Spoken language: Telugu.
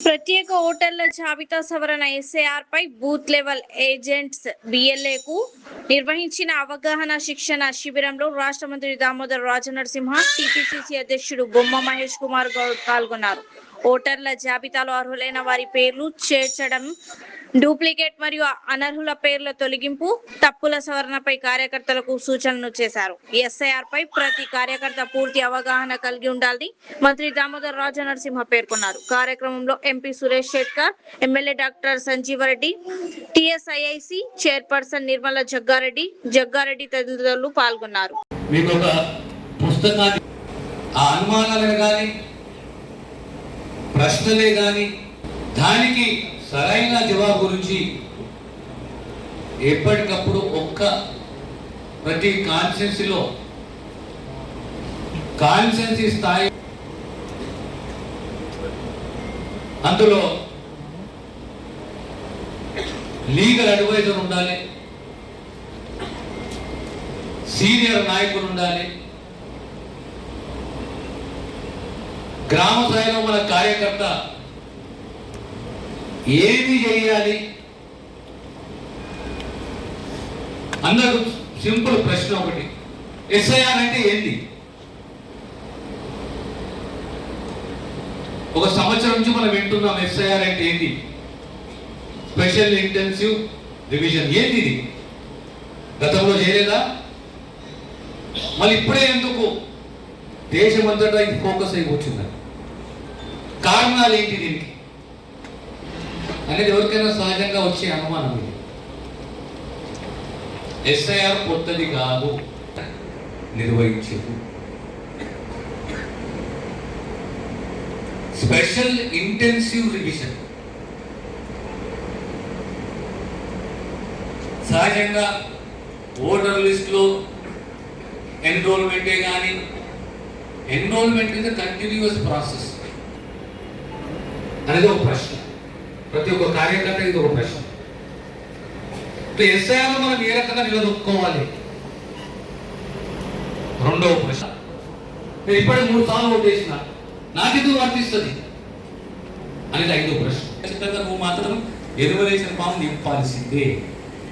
ప్రత్యేక ఓటర్ల జాబితా సవరణ ఎస్ఐఆర్ పై బూత్ లెవెల్ ఏజెంట్స్ బిఎల్ఏకు నిర్వహించిన అవగాహన శిక్షణ శిబిరంలో రాష్ట్ర మంత్రి దామోదర్ రాజనరసింహ, టీపీసీసీ అధ్యక్షుడు బొమ్మ మహేష్ కుమార్ గౌడ్ పాల్గొన్నారు. ఓటర్ల జాబితాలో అర్హులైన వారి పేర్లు చేర్చడం, డూప్లికేట్ మరియు అనర్హుల పేర్ల తొలగింపు, తప్పుల సవరణపై కార్యకర్తలకు సూచనలు చేశారు. ఎస్ఐఆర్ పై ప్రతి కార్యకర్త పూర్తి అవగాహన కలిగి ఉండాలని మంత్రి దామోదర్ రాజనరసింహ పేర్కొన్నారు. కార్యక్రమంలో MP Suresh Shetkar, MLA doctor Sanjeeva Reddy, TSIIC chairperson Nirmala Jagga Reddy తదితరులు పాల్గొన్నారు. ప్రశ్నలే కానీ దానికి సరైన జవాబు గురించి ఎప్పటికప్పుడు ప్రతి కాన్స్టిట్యున్సీ స్థాయి అందులో లీగల్ అడ్వైజర్ ఉండాలి, సీనియర్ నాయకులు ఉండాలి, గ్రామ స్థాయిలో మన కార్యకర్త ఏమి చేయాలి అందరూ సింపుల్ ప్రశ్న ఒకటి, ఎస్ఐఆర్ అంటే ఏంటి? ఒక సంవత్సరం నుంచి మనం వింటున్నాం ఎస్ఐఆర్ అంటే ఏంటి, స్పెషల్ ఇంటెన్సివ్ రివిజన్ ఏంటి? ఇది గతంలో చేయలేదా? మళ్ళీ ఇప్పుడే ఎందుకు దేశమంతటా ఇది ఫోకస్ అయిపోతుందని? కారణాలు ఏంటి దీనికి అనేది ఎవరికైనా సహజంగా వచ్చే అనుమానం. ఇది ఎస్ఐఆర్ కొత్తది కాదు, నిర్వహించేది స్పెషల్ ఇంటెన్సివ్ రివిజన్. సహజంగా ఓటర్ లిస్టులో ఎన్రోల్మెంటే కానీ ఎన్రోల్మెంట్ ఇస్ కంటిన్యూస్ ప్రాసెస్ అనేది ఒక ప్రశ్న. ప్రతి ఒక్క కార్యకర్త ఇది ఒక ప్రశ్న. ఎస్ఐఆర్ మనం ఏ రకంగా నిలదొక్కుకోవాలి? రెండవ ప్రశ్న, నేను ఇప్పటికి 3 సార్లు ఓటేసిన, నాకెందుకు వర్తిస్తుంది అనేది 5వ ప్రశ్న. ఖచ్చితంగా నువ్వు మాత్రం ఎన్యుమరేషన్ ఫామ్ నింపాల్సిందే.